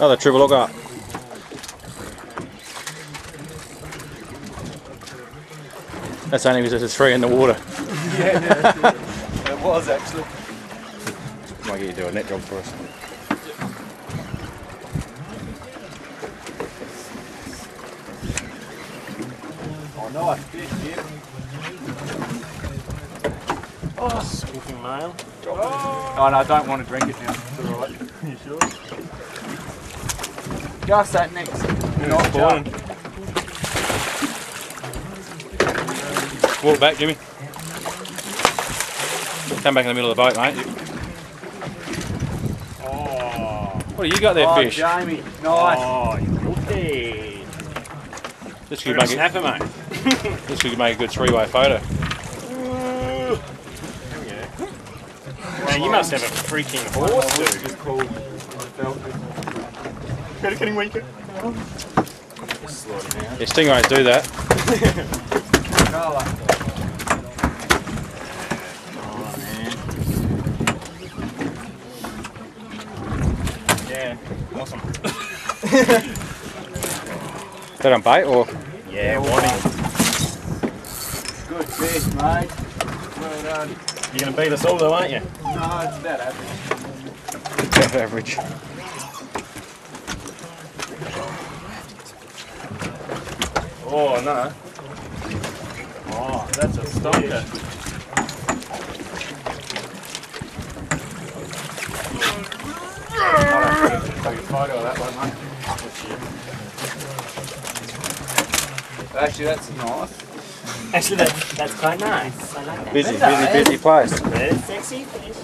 Another triple hook up. That's only because there's 3 in the water. Yeah, it was actually. Might get you to do a net job for us. Oh, nice fish, Jim. Oh, squeaking male. Oh no, I don't want to drink it now. It's alright. You sure? Just that next. Not Born. Walk back, Jimmy. Come back in the middle of the boat, mate. Oh. What do you got there, fish? Jamie, nice. Oh, you looked it. This could make Snapper, mate. This could make a good 3-way photo. Man, you must have a freaking horse, dude. Just called. Better getting weaker. Yeah, stingrays do that. Colour. Oh, man. Yeah, awesome. That on bait or? Yeah, warning. Good fish, mate. Well done. You're going to beat us all though, aren't you? No, it's about average. About average. Oh, no. Oh, that's a stonker. Take a photo of that one, mate. Actually, that's nice. Actually, that's quite nice. I like that. Busy place. Very sexy fish.